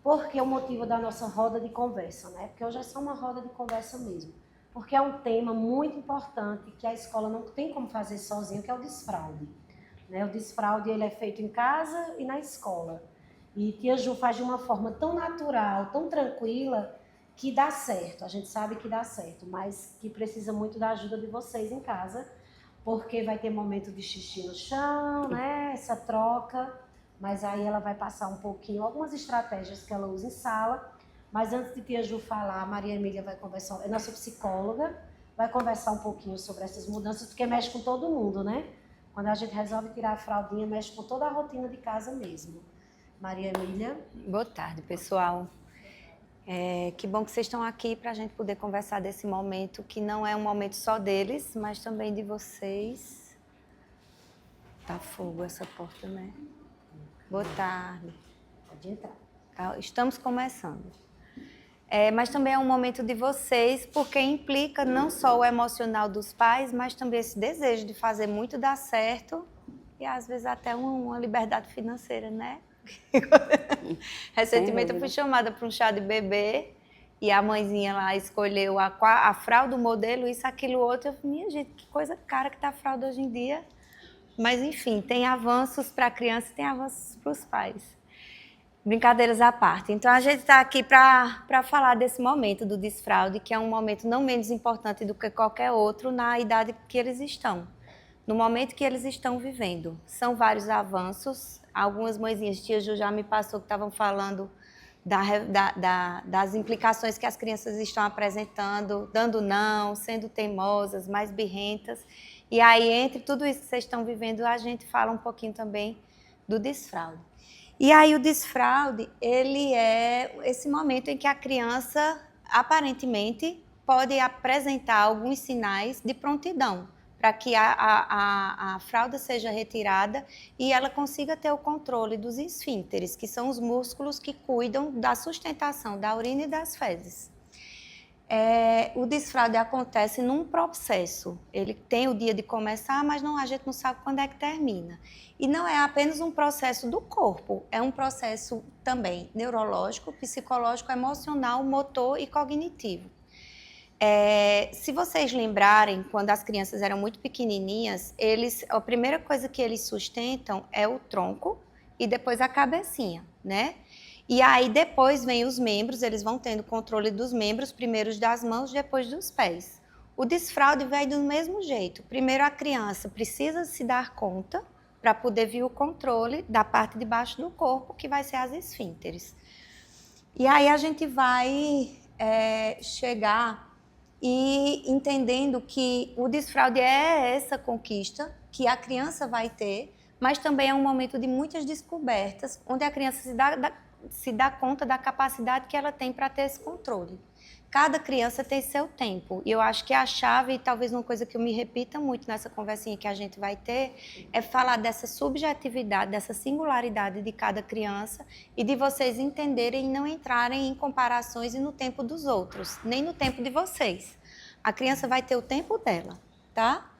Por que o motivo da nossa roda de conversa, né? Porque hoje é só uma roda de conversa mesmo. Porque é um tema muito importante que a escola não tem como fazer sozinha, que é o desfraude. Né? O desfraude ele é feito em casa e na escola. E Tia Ju faz de uma forma tão natural, tão tranquila, que dá certo. A gente sabe que dá certo, mas que precisa muito da ajuda de vocês em casa, porque vai ter momento de xixi no chão, né? Essa troca, mas aí ela vai passar um pouquinho, algumas estratégias que ela usa em sala. Mas antes de Tia Ju falar, a Maria Emília vai conversar, é nossa psicóloga, vai conversar um pouquinho sobre essas mudanças, porque mexe com todo mundo, né? Quando a gente resolve tirar a fraldinha, mexe com toda a rotina de casa mesmo. Maria Emília. Boa tarde, pessoal. Que bom que vocês estão aqui para a gente poder conversar desse momento, que não é um momento só deles, mas também de vocês. Tá fogo essa porta, né? Boa tarde. Pode entrar. Estamos começando. Mas também é um momento de vocês, porque implica não só o emocional dos pais, mas também esse desejo de fazer muito dar certo e às vezes até uma liberdade financeira, né? Recentemente eu fui chamada para um chá de bebê e a mãezinha lá escolheu a fralda, o modelo, isso, aquilo, outro. Eu falei, minha gente, que coisa cara que tá a fralda hoje em dia. Mas enfim, tem avanços para a criança e tem avanços para os pais. Brincadeiras à parte. Então, a gente está aqui para falar desse momento do desfraude, que é um momento não menos importante do que qualquer outro na idade que eles estão, no momento que eles estão vivendo. São vários avanços. Algumas mãezinhas, tia Ju já me passou que estavam falando das implicações que as crianças estão apresentando, dando não, sendo teimosas, mais birrentas. E aí, entre tudo isso que vocês estão vivendo, a gente fala um pouquinho também do desfraude. E aí o desfraude, ele é esse momento em que a criança, aparentemente, pode apresentar alguns sinais de prontidão para que a fralda seja retirada e ela consiga ter o controle dos esfíncteres, que são os músculos que cuidam da sustentação da urina e das fezes. O desfraude acontece num processo. Ele tem o dia de começar, mas a gente não sabe quando é que termina. E não é apenas um processo do corpo, é um processo também neurológico, psicológico, emocional, motor e cognitivo. Se vocês lembrarem, quando as crianças eram muito pequenininhas, a primeira coisa que eles sustentam é o tronco e depois a cabecinha, né? E aí depois vem os membros, eles vão tendo controle dos membros, primeiro das mãos, depois dos pés. O desfraude vai do mesmo jeito. Primeiro a criança precisa se dar conta para poder vir o controle da parte de baixo do corpo, que vai ser as esfíncteres. E aí a gente vai chegar e entendendo que o desfraude é essa conquista que a criança vai ter, mas também é um momento de muitas descobertas, onde a criança se dá conta da capacidade que ela tem para ter esse controle. Cada criança tem seu tempo. E eu acho que a chave, e talvez uma coisa que eu me repita muito nessa conversinha que a gente vai ter, é falar dessa subjetividade, dessa singularidade de cada criança e de vocês entenderem e não entrarem em comparações e no tempo dos outros, nem no tempo de vocês. A criança vai ter o tempo dela, tá?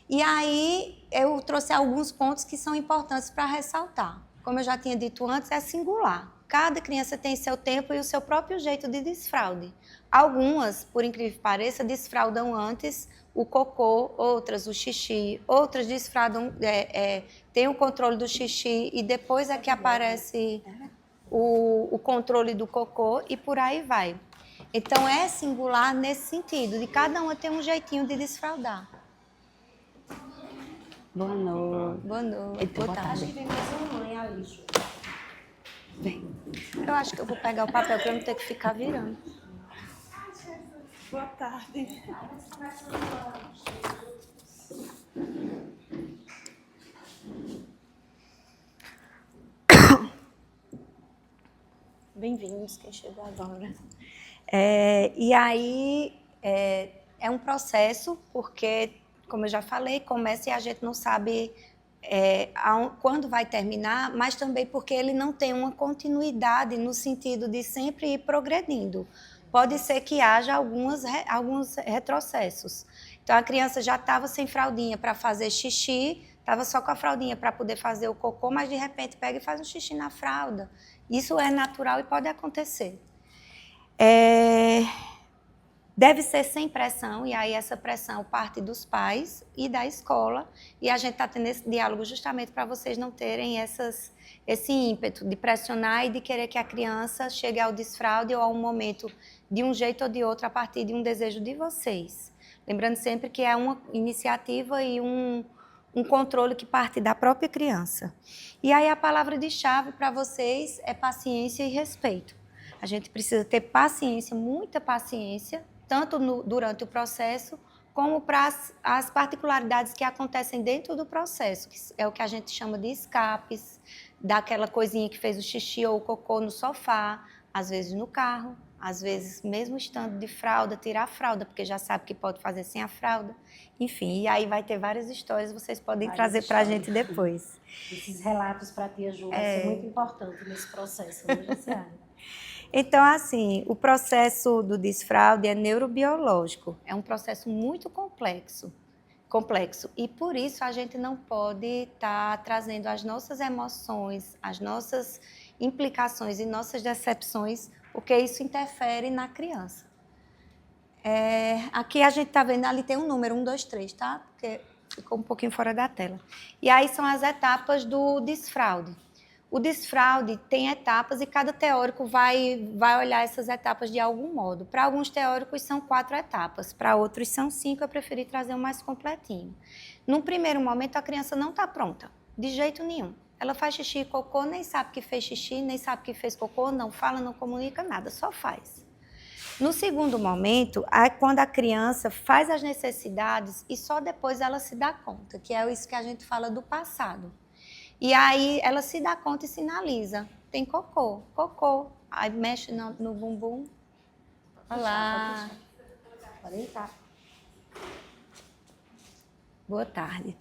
E aí eu trouxe alguns pontos que são importantes para ressaltar. Como eu já tinha dito antes, é singular. Cada criança tem seu tempo e o seu próprio jeito de desfraude. Algumas, por incrível que pareça, desfraudam antes o cocô, outras o xixi, outras desfraudam, têm o controle do xixi e depois é que aparece o controle do cocô e por aí vai. Então é singular nesse sentido, de cada uma ter um jeitinho de desfraudar. Boa noite. Boa noite. Boa tarde. Acho que vem mais uma mãe ali, Ju. Bem, eu acho que eu vou pegar o papel para não ter que ficar virando. Boa tarde. Bem-vindos, quem chegou agora. E aí, é um processo, porque, como eu já falei, começa e a gente não sabe quando vai terminar, mas também porque ele não tem uma continuidade no sentido de sempre ir progredindo. Pode ser que haja alguns retrocessos. Então, a criança já estava sem fraldinha para fazer xixi, estava só com a fraldinha para poder fazer o cocô, mas de repente pega e faz um xixi na fralda. Isso é natural e pode acontecer. Deve ser sem pressão, e aí essa pressão parte dos pais e da escola, e a gente está tendo esse diálogo justamente para vocês não terem esse ímpeto de pressionar e de querer que a criança chegue ao desfraude ou a um momento de um jeito ou de outro a partir de um desejo de vocês. Lembrando sempre que é uma iniciativa e um controle que parte da própria criança. E aí a palavra de chave para vocês é paciência e respeito. A gente precisa ter paciência, muita paciência, tanto durante o processo, como para as particularidades que acontecem dentro do processo, que é o que a gente chama de escapes, daquela coisinha que fez o xixi ou o cocô no sofá, às vezes no carro, às vezes mesmo estando de fralda, tirar a fralda, porque já sabe que pode fazer sem a fralda. Enfim, e aí vai ter várias histórias, vocês podem trazer para a gente depois. Esses relatos para a tia Ju vão ser muito importantes nesse processo, né, Luciana? Então, assim, o processo do desfraude é neurobiológico, é um processo muito complexo, e por isso a gente não pode estar trazendo as nossas emoções, as nossas implicações e nossas decepções, porque isso interfere na criança. Aqui a gente está vendo, ali tem um número, 1, 2, 3, tá? Porque ficou um pouquinho fora da tela. E aí são as etapas do desfraude. O desfraude tem etapas e cada teórico vai olhar essas etapas de algum modo. Para alguns teóricos são 4 etapas, para outros são 5, eu preferi trazer um mais completinho. Num primeiro momento, a criança não está pronta, de jeito nenhum. Ela faz xixi e cocô, nem sabe que fez xixi, nem sabe que fez cocô, não fala, não comunica nada, só faz. No segundo momento, é quando a criança faz as necessidades e só depois ela se dá conta, que é isso que a gente fala do passado. E aí ela se dá conta e sinaliza. Tem cocô. Aí mexe no bumbum. Olha lá. Pode entrar. Boa tarde.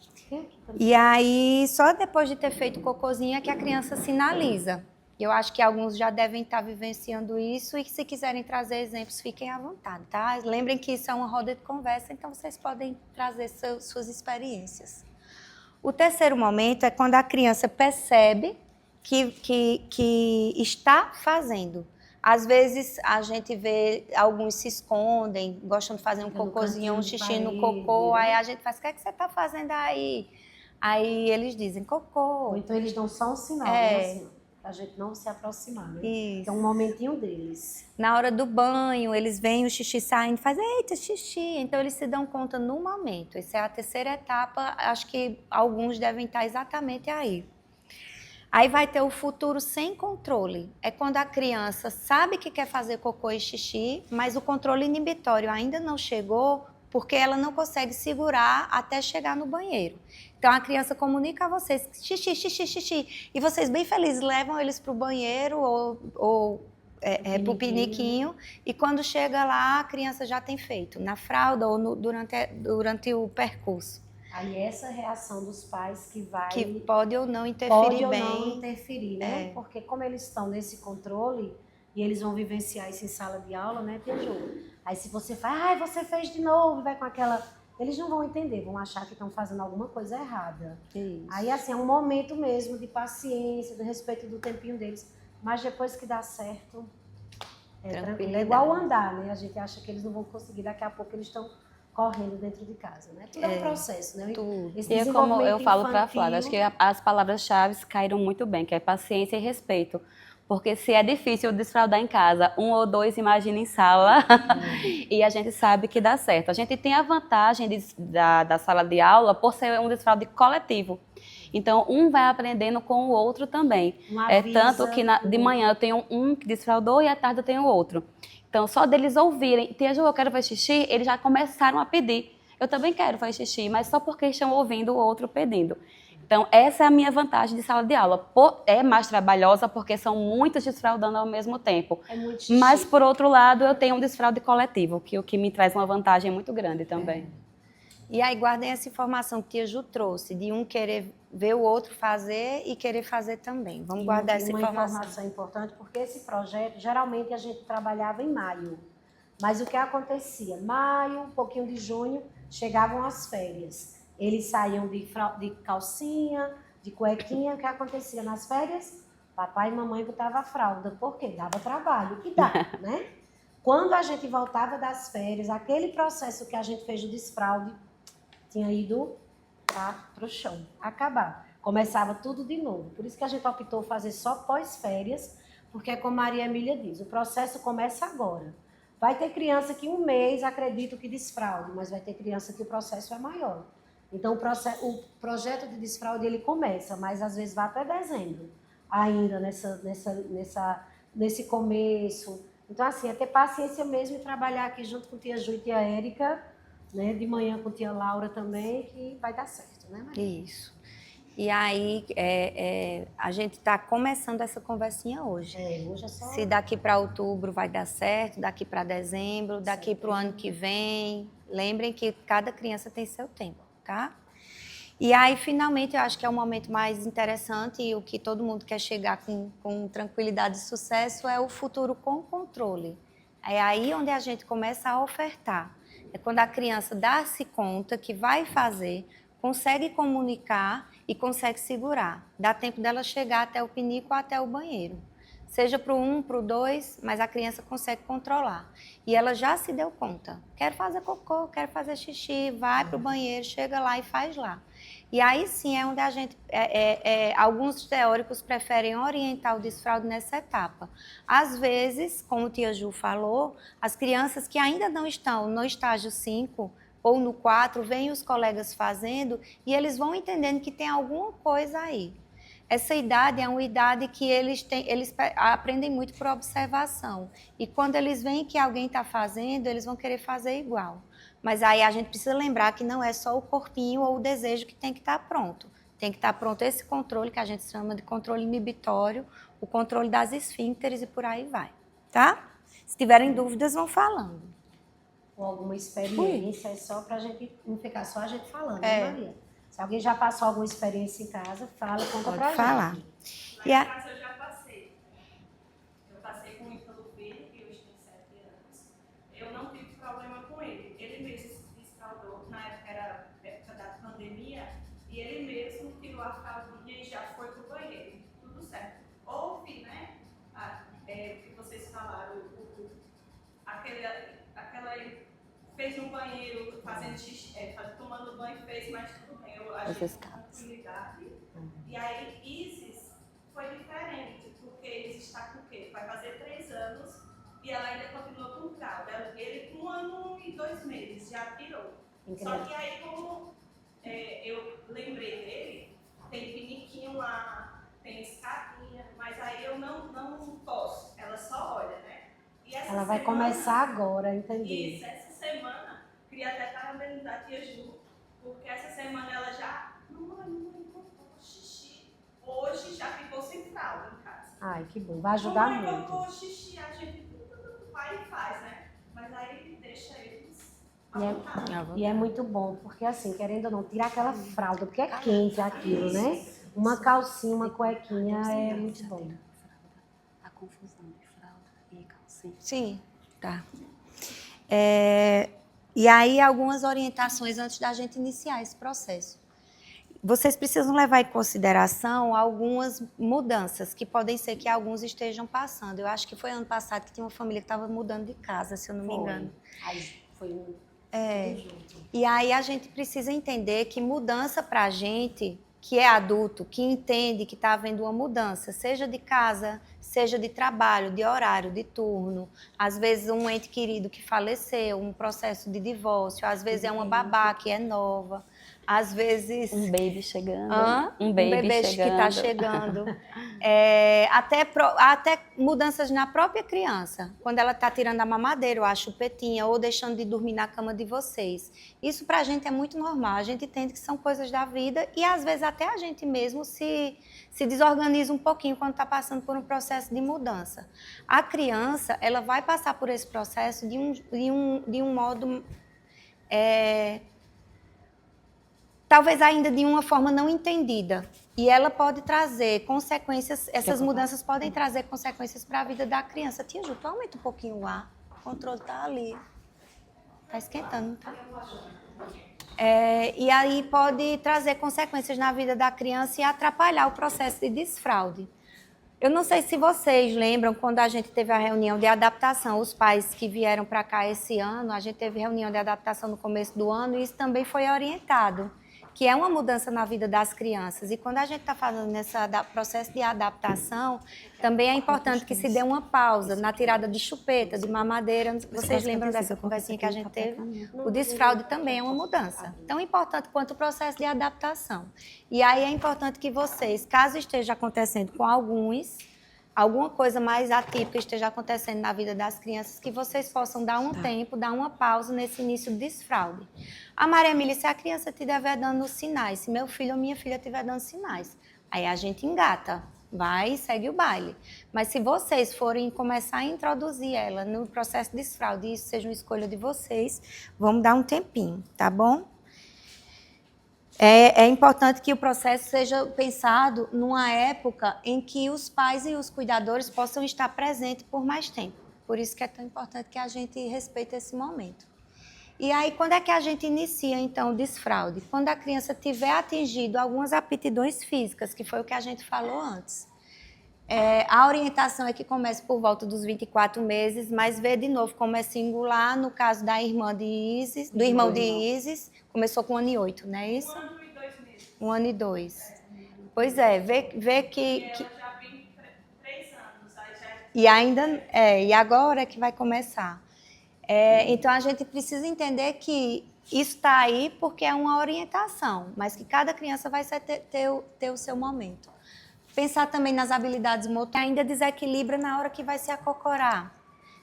E aí, só depois de ter feito o cocôzinho é que a criança sinaliza. Eu acho que alguns já devem estar vivenciando isso e se quiserem trazer exemplos, fiquem à vontade, tá? Lembrem que isso é uma roda de conversa, então vocês podem trazer suas experiências. O terceiro momento é quando a criança percebe que está fazendo. Às vezes a gente vê alguns se escondem, gostam de fazer um cocôzinho, um xixi no cocô, aí a gente faz, o que é que você está fazendo aí? Aí eles dizem cocô. Ou então eles dão só um sinal, né? Assim, pra gente não se aproximar, né? Isso. É um momentinho deles. Na hora do banho, eles veem o xixi saindo, fazem, eita, xixi. Então, eles se dão conta no momento. Essa é a terceira etapa, acho que alguns devem estar exatamente aí. Aí vai ter o futuro sem controle. É quando a criança sabe que quer fazer cocô e xixi, mas o controle inibitório ainda não chegou, porque ela não consegue segurar até chegar no banheiro. Então, a criança comunica a vocês, xixi, xixi, xixi, e vocês bem felizes levam eles para o banheiro ou para o piniquinho, e quando chega lá, a criança já tem feito, na fralda ou durante o percurso. Aí essa reação dos pais que vai... Que pode ou não interferir bem. Pode ou não interferir, né? Porque como eles estão nesse controle, e eles vão vivenciar isso em sala de aula, né, Tia Ju? Aí se você faz, você fez de novo, vai com aquela... Eles não vão entender, vão achar que estão fazendo alguma coisa errada. Isso. Aí, assim, é um momento mesmo de paciência, de respeito do tempinho deles. Mas depois que dá certo, é tranquilo. É igual andar, né? A gente acha que eles não vão conseguir, daqui a pouco eles estão correndo dentro de casa, né? Tudo é um processo, né? Tudo. E é como eu falo para a Flávia, acho que as palavras-chave caíram muito bem, que é paciência e respeito. Porque se é difícil desfraldar em casa, 1 ou 2, imagina em sala, e a gente sabe que dá certo. A gente tem a vantagem da sala de aula por ser um desfraude coletivo. Então, um vai aprendendo com o outro também. Tanto que de manhã eu tenho um que desfraldou e à tarde eu tenho outro. Então, só deles ouvirem, Tia Ju, eu quero fazer xixi, eles já começaram a pedir. Eu também quero fazer xixi, mas só porque estão ouvindo o outro pedindo. Então, essa é a minha vantagem de sala de aula. É mais trabalhosa porque são muitos desfraudando ao mesmo tempo. É muito xixi. Mas, por outro lado, eu tenho um desfraude coletivo, que o que me traz uma vantagem muito grande também. E aí, guardem essa informação que Tia Ju trouxe, de um querer ver o outro fazer e querer fazer também. Vamos guardar essa informação. Uma informação importante, porque esse projeto, geralmente, a gente trabalhava em maio. Mas o que acontecia? Maio, um pouquinho de junho, chegavam as férias. Eles saíam de calcinha, de cuequinha. O que acontecia nas férias? Papai e mamãe botavam a fralda. Por quê? Dava trabalho. E dá, né? Quando a gente voltava das férias, aquele processo que a gente fez do desfraude tinha ido para o chão, acabar. Começava tudo de novo. Por isso que a gente optou fazer só pós-férias, porque, como Maria Emília diz, o processo começa agora. Vai ter criança que 1 mês acredita que desfraude, mas vai ter criança que o processo é maior. Então, o projeto de desfraude ele começa, mas às vezes vai até dezembro, ainda nesse começo. Então, assim, é ter paciência mesmo e trabalhar aqui junto com tia Ju e tia Érica, né, de manhã com tia Laura também, que vai dar certo, né, Maria? Isso. E aí, a gente está começando essa conversinha hoje. Hoje é só... Se daqui para outubro vai dar certo, daqui para dezembro, daqui para o ano que vem. Lembrem que cada criança tem seu tempo, tá? E aí, finalmente, eu acho que é o momento mais interessante e o que todo mundo quer chegar com tranquilidade e sucesso é o futuro com controle. É aí onde a gente começa a ofertar. É quando a criança dá-se conta que vai fazer, consegue comunicar e consegue segurar. Dá tempo dela chegar até o pinico ou até o banheiro. Seja para o 1, para o 2, mas a criança consegue controlar. E ela já se deu conta. Quero fazer cocô, quero fazer xixi, vai para o banheiro, chega lá e faz lá. E aí sim é onde a gente, alguns teóricos preferem orientar o desfraude nessa etapa. Às vezes, como a tia Ju falou, as crianças que ainda não estão no estágio 5 ou no 4, veem os colegas fazendo e eles vão entendendo que tem alguma coisa aí. Essa idade é uma idade que eles aprendem muito por observação. E quando eles veem que alguém está fazendo, eles vão querer fazer igual. Mas aí a gente precisa lembrar que não é só o corpinho ou o desejo que tem que estar pronto. Tem que estar pronto esse controle, que a gente chama de controle inibitório, o controle das esfíncteres e por aí vai. Tá? Se tiverem dúvidas, vão falando. Ou alguma experiência, é só para a gente não ficar só a gente falando, né, Maria? Se alguém já passou alguma experiência em casa, fala, conta pra gente. Pode falar. Lá em casa eu já passei. Eu passei com o Ítalo Filho, que hoje tem 7 anos. Eu não tive problema com ele. Ele mesmo se desfraudou, na época era época da pandemia, e ele mesmo tirou a fraldinha e já foi pro banheiro. Tudo certo. Houve, né, que vocês falaram, aquela fez no banheiro, fazendo xixi, tomando banho, fez, mas tudo bem. Eu achei tranquilidade. E aí, Isis foi diferente, porque Isis está com o quê? Vai fazer 3 anos e ela ainda continua com fralda. Ele com 1 ano e 2 meses já tirou. Incrível. Só que aí, como eu lembrei dele, tem piniquinho lá, tem escadinha, mas aí eu não posso. Ela só olha, né? E ela vai começar agora a entender. Isso, essa semana, queria até parabenizar a tia Ju, porque essa semana ela já, mamãe, xixi. Hoje já ficou sem fralda em casa. Ai, que bom, vai ajudar mamãe, muito. Mamãe, xixi, a gente vai e faz, né? Mas aí deixa eles e é muito bom, porque assim, querendo ou não, tirar aquela fralda, porque é quente aquilo, né? Uma calcinha, uma cuequinha é muito bom. A confusão de fralda e calcinha. Sim, tá. E aí, algumas orientações antes da gente iniciar esse processo. Vocês precisam levar em consideração algumas mudanças que podem ser que alguns estejam passando. Eu acho que foi ano passado que tinha uma família que estava mudando de casa, se eu não me engano. E aí a gente precisa entender que mudança para a gente, que é adulto, que entende que está havendo uma mudança, seja de casa, seja de trabalho, de horário, de turno, às vezes um ente querido que faleceu, um processo de divórcio, às vezes é uma babá que é nova, às vezes... Um baby chegando. Um bebê que está chegando. Até mudanças na própria criança. Quando ela está tirando a mamadeira, ou a chupetinha, ou deixando de dormir na cama de vocês. Isso para a gente é muito normal. A gente entende que são coisas da vida e às vezes até a gente mesmo se desorganiza um pouquinho quando está passando por um processo de mudança. A criança, ela vai passar por esse processo de um modo... talvez ainda de uma forma não entendida. E ela pode trazer consequências, essas mudanças podem trazer consequências para a vida da criança. Tia Ju, tu aumenta um pouquinho o ar, o controle está ali. Está esquentando, tá? E aí pode trazer consequências na vida da criança e atrapalhar o processo de desfraude. Eu não sei se vocês lembram, quando a gente teve a reunião de adaptação, os pais que vieram para cá esse ano, a gente teve reunião de adaptação no começo do ano e isso também foi orientado, que é uma mudança na vida das crianças. E quando a gente está fazendo esse processo de adaptação, também é importante que se dê uma pausa na tirada de chupeta, de mamadeira. Vocês lembram dessa conversinha que a gente teve? O desfraude também é uma mudança. Tão importante quanto o processo de adaptação. E aí é importante que vocês, caso esteja acontecendo com alguma coisa mais atípica esteja acontecendo na vida das crianças, que vocês possam dar um tempo, dar uma pausa nesse início do desfraude. A Maria Emília, se a criança estiver dando sinais, se meu filho ou minha filha estiver dando sinais, aí a gente engata, vai e segue o baile. Mas se vocês forem começar a introduzir ela no processo de desfraude, e isso seja uma escolha de vocês, vamos dar um tempinho, tá bom? É importante que o processo seja pensado numa época em que os pais e os cuidadores possam estar presentes por mais tempo. Por isso que é tão importante que a gente respeite esse momento. E aí, quando é que a gente inicia, então, o desfraude? Quando a criança tiver atingido algumas aptidões físicas, que foi o que a gente falou antes. A orientação é que comece por volta dos 24 meses, mas vê de novo como é singular. No caso da irmã de Isis, do irmão de Isis, começou com 1 ano e 8, não é isso? 1 ano e 2 meses. 1 ano e 2. Pois é, vê que... Ela já tem 3 anos, aí já... E ainda... e agora é que vai começar. Então, a gente precisa entender que isso está aí porque é uma orientação, mas que cada criança vai ter o seu momento. Pensar também nas habilidades motoras, ainda desequilibra na hora que vai se acocorar.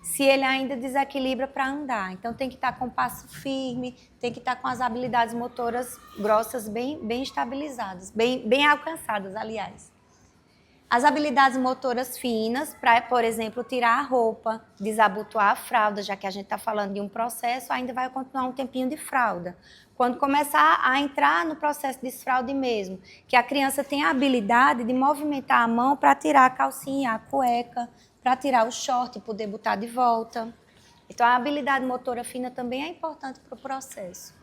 Se ele ainda desequilibra para andar. Então, tem que estar com o passo firme, tem que estar com as habilidades motoras grossas bem estabilizadas, bem alcançadas, aliás. As habilidades motoras finas, para, por exemplo, tirar a roupa, desabotoar a fralda, já que a gente está falando de um processo, ainda vai continuar um tempinho de fralda. Quando começar a entrar no processo de desfraude mesmo, que a criança tem a habilidade de movimentar a mão para tirar a calcinha, a cueca, para tirar o short e poder botar de volta. Então, a habilidade motora fina também é importante para o processo.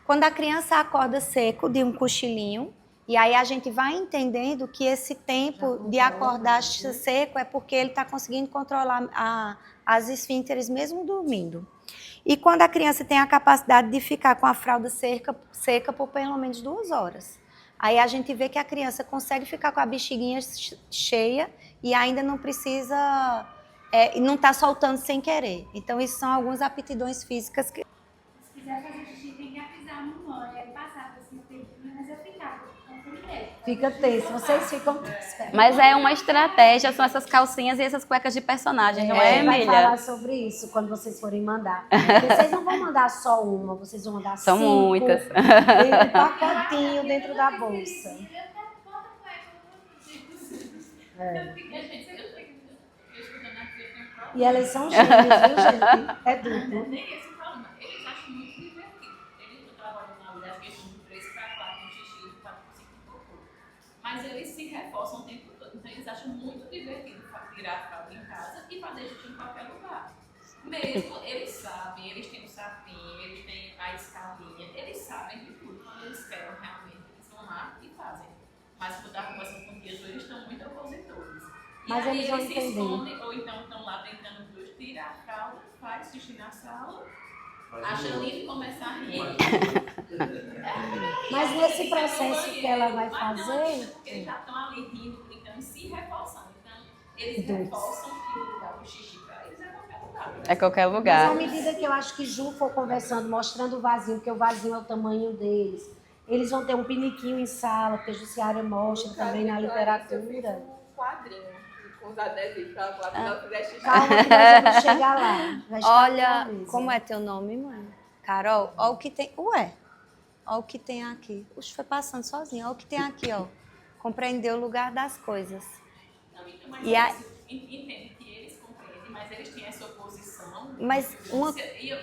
Quando a criança acorda seco de um cochilinho, e aí a gente vai entendendo que esse tempo de acordar seco é porque ele está conseguindo controlar as esfínteres mesmo dormindo. E quando a criança tem a capacidade de ficar com a fralda seca por pelo menos 2 horas. Aí a gente vê que a criança consegue ficar com a bexiguinha cheia e ainda não precisa, não está soltando sem querer. Então, isso são algumas aptidões físicas que... Se quiser fazer xixi, tem que avisar a mamãe, aí passar por esse tempinho, mas eu ficava. Fica tenso, vocês ficam tensos. Mas é uma estratégia, são essas calcinhas e essas cuecas de personagem, não é, vai Emília? falar sobre isso quando vocês forem mandar. Porque vocês não vão mandar só uma, vocês vão mandar 5. São muitas. Dentro do pacotinho, dentro da bolsa. E elas são gêmeas, viu, gente? É duplo. Nem esse o problema. Eles acham muito divertido. Eles estão trabalhando na verdade, questão de 3 para 4 no xixi e 4 para 5 no cocô. Mas eles se reforçam o tempo todo. Então, eles acham muito divertido tirar a fralda em casa e fazer xixi em qualquer lugar. Mesmo, eles sabem, eles têm o sapinho, eles têm a escalinha, eles sabem de tudo. Quando eles querem realmente, eles vão lá e fazem. Mas quando está conversando com eles, eles estão muito opositores. Mas e aí eles vão se entender. escondem, ou então estão lá brincando os dois, tira a fralda, faz xixi na sala, acha lindo começar a rir. Mas nesse processo que ela vai Mas não, fazer... porque eles já estão ali rindo, brincando e se reforçando. Então, eles reforçam que o lugar do xixi para eles é qualquer lugar. É qualquer Mas lugar. à medida que eu acho que Ju for conversando, mostrando o vazio, porque o vazio é o tamanho deles, eles vão ter um piniquinho em sala, porque a Jussiara mostra também na literatura. Um quadrinho com os adesivos para quando ela fizer xixi. Calma que nós vamos chegar lá. Já está Olha, aqui na mesa. como é teu nome, mãe? Carol, olha o que tem... Ué, olha o que tem aqui. Puxa, foi passando sozinha. Olha o que tem aqui, ó. Compreender o lugar das coisas. Não, então, mas E a- entende que eles compreendem, mas eles têm essa oposição. Mas uma...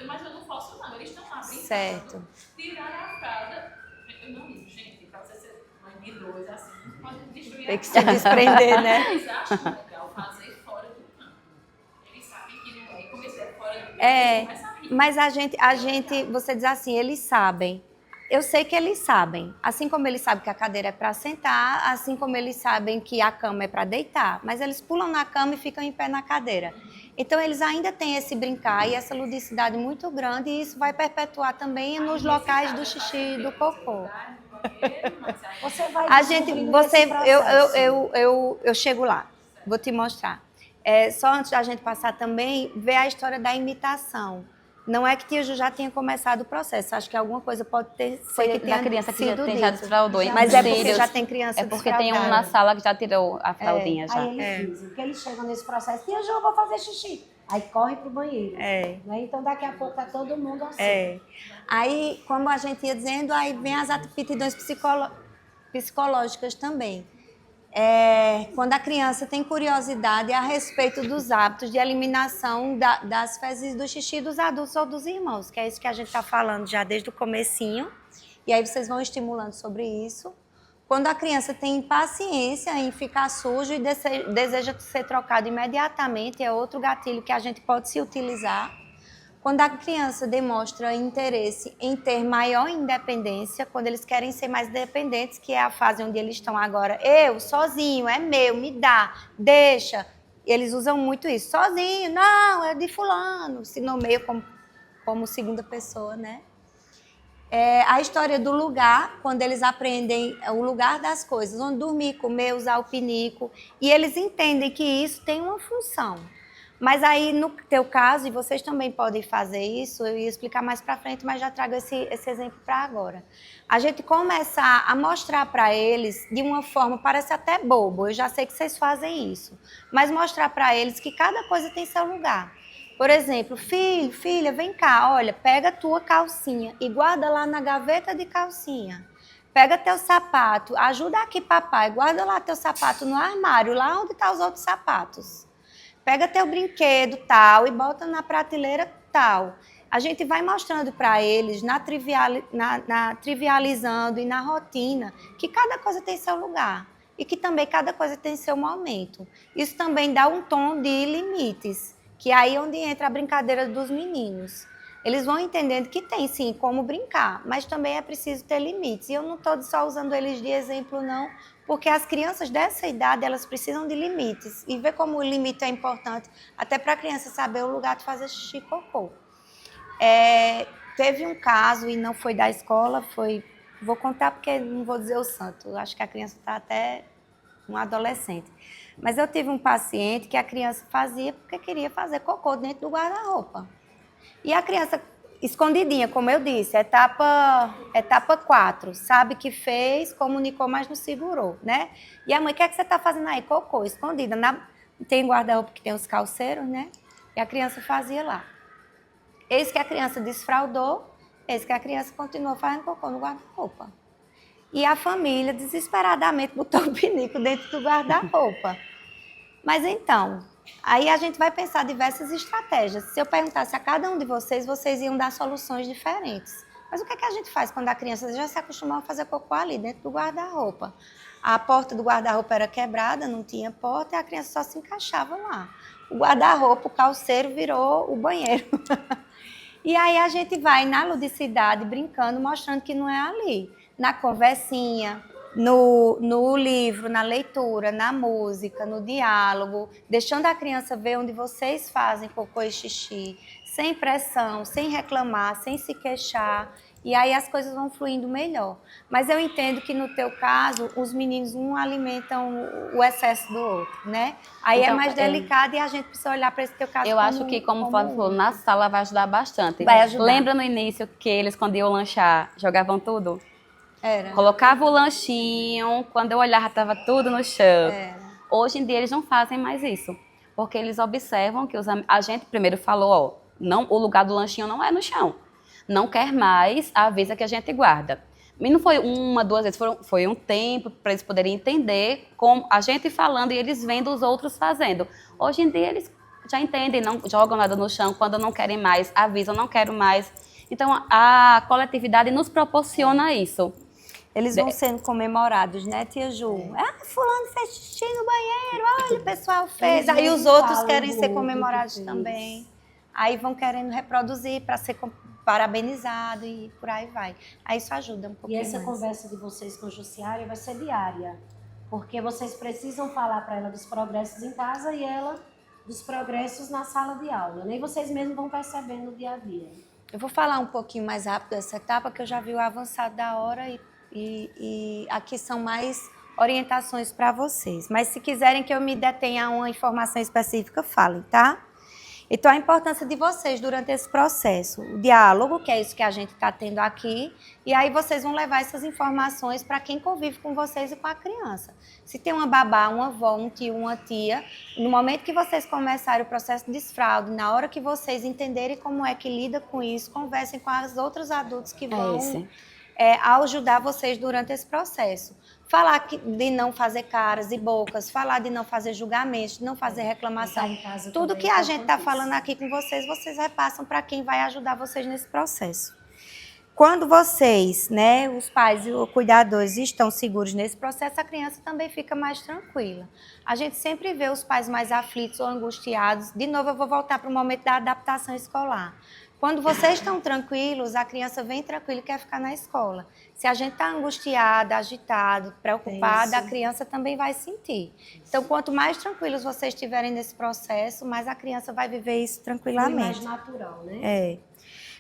Mas eu não posso não, eles estão lá brincando. Certo. Tiraram a fralda. Eu não digo, gente, para você ser mãe de 2 assim, pode destruir Tem a que se casa. desprender, né? Eles acham legal fazer fora do campo. Eles sabem que não é. E como isso é fora do campo, É, eles começam a rir. mas a gente, você diz assim, eles sabem. eu sei que eles sabem. Assim como eles sabem que a cadeira é para sentar, assim como eles sabem que a cama é para deitar. Mas eles pulam na cama e ficam em pé na cadeira. Então, eles ainda têm esse brincar e essa ludicidade muito grande, e isso vai perpetuar também nos locais do xixi e do cocô. Você vai A gente, descobrindo esse processo. eu chego lá, vou te mostrar. Só antes da gente passar também, ver a história da imitação. Não é que tia Ju já tinha começado o processo, acho que alguma coisa pode ter Foi que tenha da criança que sido já dito. desfraudou. Mas é porque filhos. já tem criança É porque tem um na desfraudada. sala que já tirou a fraldinha já. Aí eles dizem que eles chegam nesse processo, tia Ju, eu vou fazer xixi. Aí corre pro banheiro. Né? Então daqui a pouco tá todo mundo assim. Aí, como a gente ia dizendo, aí vem as aptidões psicológicas também. Quando a criança tem curiosidade a respeito dos hábitos de eliminação das fezes do xixi dos adultos ou dos irmãos, que é isso que a gente está falando já desde o comecinho, e aí vocês vão estimulando sobre isso. Quando a criança tem paciência em ficar sujo e deseja ser trocado imediatamente, é outro gatilho que a gente pode se utilizar. Quando a criança demonstra interesse em ter maior independência, quando eles querem ser mais dependentes, que é a fase onde eles estão agora, eu, sozinho, é meu, me dá, deixa. Eles usam muito isso, sozinho, não, é de fulano, se nomeia como segunda pessoa, né? A história do lugar, quando eles aprendem o lugar das coisas, onde dormir, comer, usar o pinico, e eles entendem que isso tem uma função. Mas aí, no teu caso, e vocês também podem fazer isso, eu ia explicar mais para frente, mas já trago esse exemplo para agora. A gente começar a mostrar para eles, de uma forma, parece até bobo, eu já sei que vocês fazem isso, mas mostrar para eles que cada coisa tem seu lugar. Por exemplo, filho, filha, vem cá, olha, pega a tua calcinha e guarda lá na gaveta de calcinha. Pega teu sapato, ajuda aqui papai, guarda lá teu sapato no armário, lá onde estão os outros sapatos. Pega teu brinquedo tal e bota na prateleira tal. A gente vai mostrando para eles, trivializando e na rotina, que cada coisa tem seu lugar e que também cada coisa tem seu momento. Isso também dá um tom de limites, que é aí onde entra a brincadeira dos meninos. Eles vão entendendo que tem sim como brincar, mas também é preciso ter limites. E eu não estou só usando eles de exemplo não, porque as crianças dessa idade, elas precisam de limites. E ver como o limite é importante, até para a criança saber o lugar de fazer xixi e cocô. Teve um caso, e não foi da escola, vou contar porque não vou dizer o santo, acho que a criança está até um adolescente. Mas eu tive um paciente que a criança fazia porque queria fazer cocô dentro do guarda-roupa. E a criança, escondidinha, como eu disse, etapa 4, sabe que fez, comunicou, mas não segurou, né? E a mãe, o que é que você está fazendo aí? Cocô, escondida. Tem guarda-roupa que tem os calceiros, né? E a criança fazia lá. Eis que a criança desfraudou, eis que a criança continuou fazendo cocô no guarda-roupa. E a família, desesperadamente, botou o pinico dentro do guarda-roupa. Mas então, aí a gente vai pensar diversas estratégias. Se eu perguntasse a cada um de vocês, vocês iam dar soluções diferentes. Mas o que é que a gente faz quando a criança já se acostumou a fazer cocô ali, dentro do guarda-roupa? A porta do guarda-roupa era quebrada, não tinha porta, e a criança só se encaixava lá. O guarda-roupa, o calceiro, virou o banheiro. E aí a gente vai na ludicidade, brincando, mostrando que não é ali. Na conversinha, no livro, na leitura, na música, no diálogo, deixando a criança ver onde vocês fazem cocô e xixi, sem pressão, sem reclamar, sem se queixar, e aí as coisas vão fluindo melhor. Mas eu entendo que no teu caso, os meninos um alimentam o excesso do outro, né? Aí então, é mais delicado e a gente precisa olhar para esse teu caso. Eu acho que, como o Flávio falou, na sala vai ajudar bastante. Vai ajudar. Lembra no início que eles, quando iam lanchar, jogavam tudo? Era. Colocava o lanchinho, quando eu olhava, estava tudo no chão. Era. Hoje em dia, eles não fazem mais isso. Porque eles observam que a gente primeiro falou, ó, não, o lugar do lanchinho não é no chão. Não quer mais, avisa que a gente guarda. E não foi uma, 2 vezes, foi um tempo para eles poderem entender como a gente falando e eles vendo os outros fazendo. Hoje em dia, eles já entendem, não jogam nada no chão, quando não querem mais, avisam, não quero mais. Então, a coletividade nos proporciona isso. Eles vão sendo comemorados, né, tia Ju? Fulano fez xixi no banheiro, olha, o pessoal fez. Aí os outros querem ser comemorados também. aí vão querendo reproduzir para ser parabenizado e por aí vai. Aí isso ajuda um E pouquinho essa mais. conversa de vocês com a Jussiária vai ser diária, porque vocês precisam falar para ela dos progressos em casa e ela dos progressos na sala de aula, né? E vocês mesmos vão percebendo no dia a dia. Eu vou falar um pouquinho mais rápido dessa etapa, que eu já vi o avançado da hora e aqui são mais orientações para vocês. Mas se quiserem que eu me detenha a uma informação específica, falem, tá? Então, a importância de vocês durante esse processo, o diálogo, que é isso que a gente está tendo aqui, e aí vocês vão levar essas informações para quem convive com vocês e com a criança. Se tem uma babá, uma avó, um tio, uma tia, no momento que vocês começarem o processo de desfraude, na hora que vocês entenderem como é que lida com isso, conversem com os outros adultos que vão ajudar vocês durante esse processo. Falar de não fazer caras e bocas, falar de não fazer julgamentos, de não fazer reclamação. Tudo que a gente está falando aqui com vocês, vocês repassam para quem vai ajudar vocês nesse processo. Quando vocês, né, os pais e os cuidadores estão seguros nesse processo, a criança também fica mais tranquila. A gente sempre vê os pais mais aflitos ou angustiados. De novo, eu vou voltar para o momento da adaptação escolar. Quando vocês estão tranquilos, a criança vem tranquila e quer ficar na escola. Se a gente está angustiada, agitado, preocupada, a criança também vai sentir. Então, quanto mais tranquilos vocês estiverem nesse processo, mais a criança vai viver isso tranquilamente. Mais natural, né? É.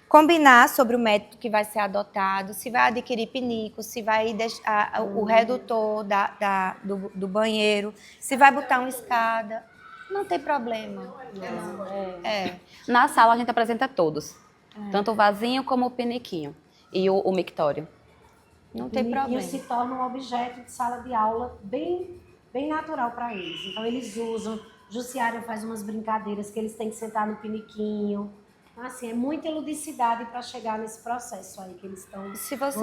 Combinar sobre o método que vai ser adotado, se vai adquirir pinico, se vai deixar o redutor do banheiro, se vai botar uma escada. Não tem problema. Na sala a gente apresenta todos, tanto o vasinho como o piniquinho e o mictório. Não tem problema. E se torna um objeto de sala de aula bem natural para eles. Então eles usam, Jussiária faz umas brincadeiras que eles têm que sentar no piniquinho. Então, assim, é muita ludicidade para chegar nesse processo aí que eles estão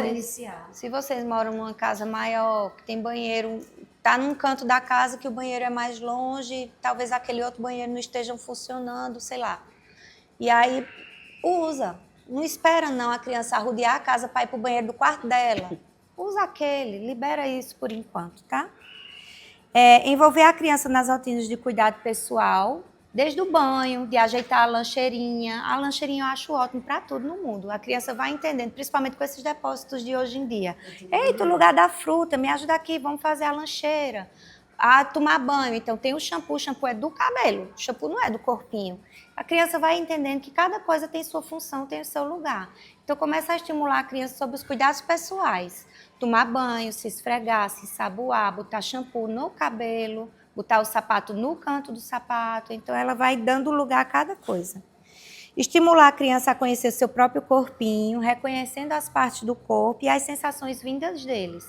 iniciar. Se vocês moram numa casa maior, que tem banheiro, tá num canto da casa que o banheiro é mais longe, talvez aquele outro banheiro não esteja funcionando, sei lá. E aí usa. Não espera não a criança arrodear a casa para ir para o banheiro do quarto dela. Usa aquele, libera isso por enquanto, tá? Envolver a criança nas rotinas de cuidado pessoal, desde o banho, de ajeitar a lancheirinha. A lancheirinha eu acho ótimo para tudo no mundo. A criança vai entendendo, principalmente com esses depósitos de hoje em dia. Eita, o lugar da fruta, me ajuda aqui, vamos fazer a lancheira. A tomar banho, então tem o shampoo é do cabelo, o shampoo não é do corpinho. A criança vai entendendo que cada coisa tem sua função, tem o seu lugar. Então começa a estimular a criança sobre os cuidados pessoais. Tomar banho, se esfregar, se ensaboar, botar shampoo no cabelo, botar o sapato no canto do sapato. Então ela vai dando lugar a cada coisa. Estimular a criança a conhecer seu próprio corpinho, reconhecendo as partes do corpo e as sensações vindas deles.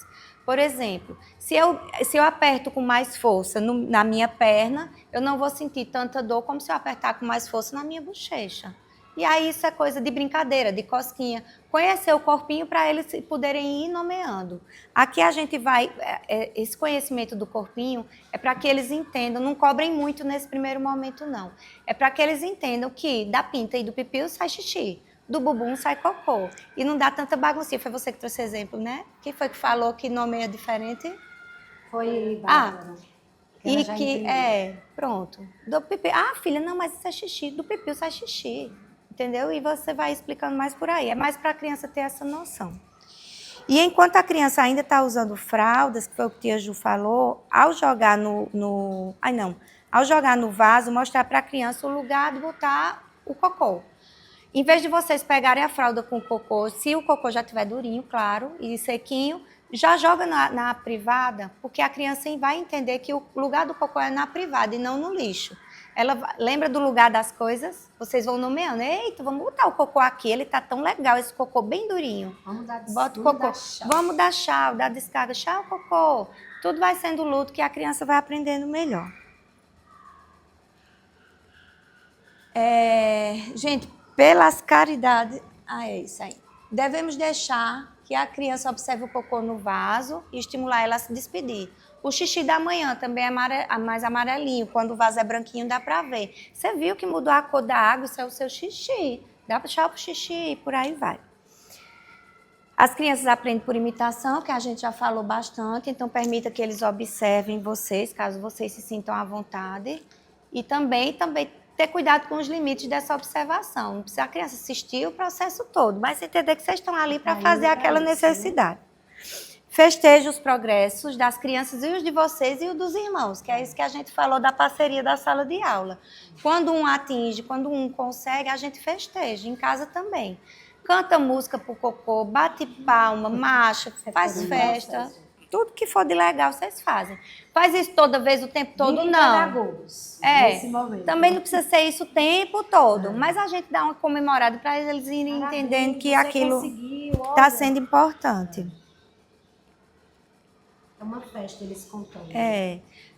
Por exemplo, se eu aperto com mais força na minha perna, eu não vou sentir tanta dor como se eu apertar com mais força na minha bochecha. E aí isso é coisa de brincadeira, de cosquinha. Conhecer o corpinho para eles poderem ir nomeando. Aqui a gente vai, esse conhecimento do corpinho é para que eles entendam, não cobrem muito nesse primeiro momento não. É para que eles entendam que da pinta e do pipiu sai xixi. Do bumbum sai cocô. E não dá tanta baguncinha. Foi você que trouxe exemplo, né? Quem foi que falou que nomeia diferente? Foi Bárbara. Pronto. Do pipi. Filha, não, mas isso é xixi. Do pipiu sai xixi. Entendeu? E você vai explicando mais por aí. É mais para a criança ter essa noção. E enquanto a criança ainda está usando fraldas, que foi o que a tia Ju falou, ao jogar ao jogar no vaso, mostrar para a criança o lugar de botar o cocô. Em vez de vocês pegarem a fralda com o cocô, se o cocô já estiver durinho, claro, e sequinho, já joga na privada, porque a criança vai entender que o lugar do cocô é na privada e não no lixo. Ela lembra do lugar das coisas, vocês vão nomeando. Eita, vamos botar o cocô aqui, ele tá tão legal, esse cocô bem durinho. Bota o cocô. Vamos dar chá, dar descarga, chá o cocô. Tudo vai sendo luto que a criança vai aprendendo melhor. Gente, pelas caridades... é isso aí. Devemos deixar que a criança observe o cocô no vaso e estimular ela a se despedir. O xixi da manhã também é mais amarelinho. Quando o vaso é branquinho, dá para ver. Você viu que mudou a cor da água? Isso é o seu xixi. Dá para puxar o xixi e por aí vai. As crianças aprendem por imitação, que a gente já falou bastante. Então, permita que eles observem vocês, caso vocês se sintam à vontade. E também ter cuidado com os limites dessa observação. Não precisa a criança assistir o processo todo, mas entender que vocês estão ali para fazer aquela necessidade. Festeje os progressos das crianças e os de vocês e os dos irmãos, que é isso que a gente falou da parceria da sala de aula. Quando um atinge, quando um consegue, a gente festeja, em casa também. Canta música pro cocô, bate palma, marcha, faz festa. Tudo que for de legal, vocês fazem. Faz isso toda vez, o tempo todo, não. Nesse momento. Também não precisa ser isso o tempo todo, mas a gente dá uma comemorada para eles irem entendendo que aquilo está sendo importante. É uma festa, eles contando.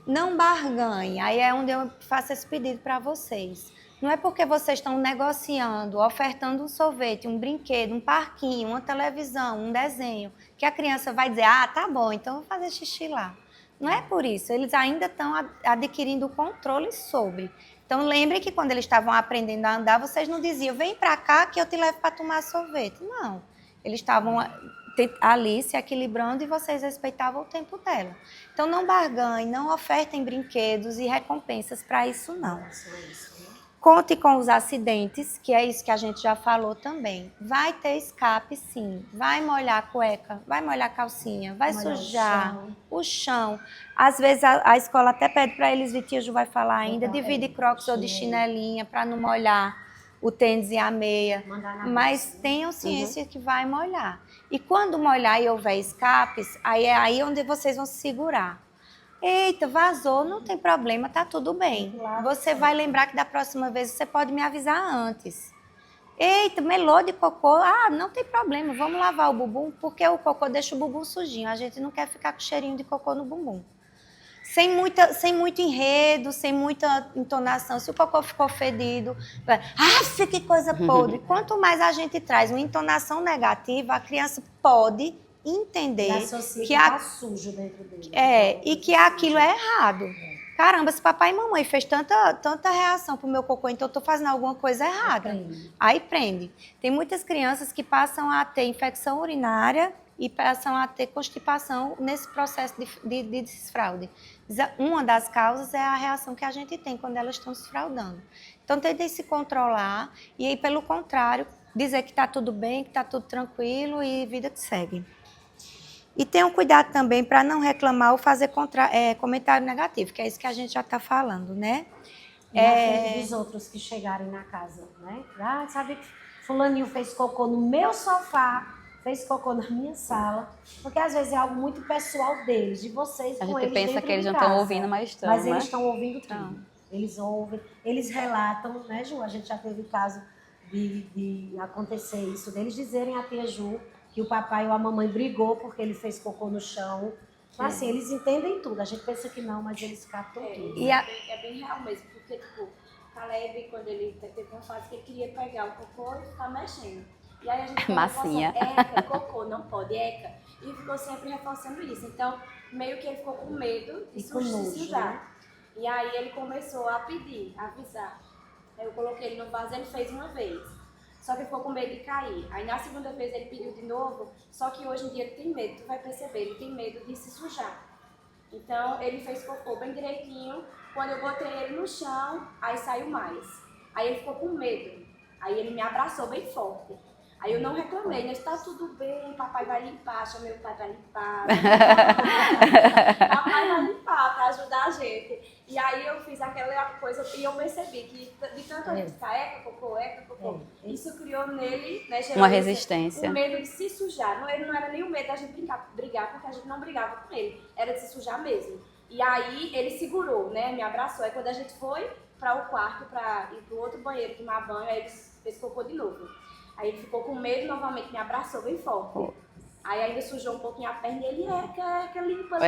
Não barganhe. Aí é onde eu faço esse pedido para vocês. Não é porque vocês estão negociando, ofertando um sorvete, um brinquedo, um parquinho, uma televisão, um desenho, que a criança vai dizer, tá bom, então eu vou fazer xixi lá. Não é por isso. Eles ainda estão adquirindo o controle sobre. Então, lembre que quando eles estavam aprendendo a andar, vocês não diziam, vem para cá que eu te levo para tomar sorvete. Não. Eles estavam ali se equilibrando e vocês respeitavam o tempo dela. Então, não barganhem, não ofertem brinquedos e recompensas para isso, não. Conte com os acidentes, que é isso que a gente já falou também. Vai ter escape, sim. Vai molhar a cueca, vai molhar a calcinha, vai sujar o chão. Às vezes a escola até pede para eles, Vitia Ju vai falar ainda, divide crocs ou de chinelinha para não molhar o tênis e a meia. Mas tenham ciência que vai molhar. E quando molhar e houver escapes, aí é aí onde vocês vão se segurar. Eita, vazou, não tem problema, tá tudo bem. Você vai lembrar que da próxima vez você pode me avisar antes. Eita, melou de cocô, não tem problema, vamos lavar o bumbum, porque o cocô deixa o bumbum sujinho. A gente não quer ficar com cheirinho de cocô no bumbum. Sem muito enredo, sem muita entonação. Se o cocô ficou fedido, que coisa podre. Quanto mais a gente traz uma entonação negativa, a criança pode entender que tá sujo dentro dele. E que aquilo é errado. Caramba, se papai e mamãe fez tanta reação pro meu cocô, então eu tô fazendo alguma coisa errada. Aí prende. Tem muitas crianças que passam a ter infecção urinária e passam a ter constipação nesse processo de desfraude. Uma das causas é a reação que a gente tem quando elas estão se fraudando. Então, tentem se controlar e aí, pelo contrário, dizer que está tudo bem, que está tudo tranquilo e vida que segue. E tenham cuidado também para não reclamar ou fazer comentário negativo, que é isso que a gente já está falando, né? E na frente dos outros que chegarem na casa, né? Sabe que fulaninho fez cocô no meu sofá, fez cocô na minha sala, porque às vezes é algo muito pessoal deles, de vocês, a com gente eles pensa que eles não casa. estão ouvindo, mas estão, Mas né? eles estão ouvindo tudo. Eles ouvem, eles relatam, né, Ju? A gente já teve caso de acontecer isso, deles dizerem à tia Ju que o papai ou a mamãe brigou porque ele fez cocô no chão. Então, assim, eles entendem tudo. A gente pensa que não, mas eles captam tudo. É bem real mesmo, porque, tipo, Caleb, quando ele teve uma fase que ele queria pegar o cocô e ficar mexendo. E aí a gente massinha. Eca, cocô, não pode, eca. E ficou sempre reforçando isso. Então, meio que ele ficou com medo de se sujar. Né? E aí ele começou a pedir, a avisar. Eu coloquei ele no vaso, ele fez uma vez. Só que ficou com medo de cair. Aí na segunda vez ele pediu de novo, só que hoje em dia ele tem medo, tu vai perceber, ele tem medo de se sujar. Então ele fez cocô bem direitinho. Quando eu botei ele no chão, aí saiu mais. Aí ele ficou com medo. Aí ele me abraçou bem forte. Aí eu não reclamei, né? Está tudo bem, papai vai limpar, chamei o pai para limpar. Papai vai limpar para ajudar a gente. E aí eu fiz aquela coisa e eu percebi que de tanto a gente ficar eca, cocô, isso criou nele, né, uma resistência. O medo de se sujar. Ele não era nem o medo da gente brigar, porque a gente não brigava com ele. Era de se sujar mesmo. E aí ele segurou, né? Me abraçou. Aí quando a gente foi para o quarto, para ir para o outro banheiro tomar banho, aí ele fez cocô de novo. Aí ele ficou com medo novamente, me abraçou bem forte. Aí ainda sujou um pouquinho a perna e ele limpa,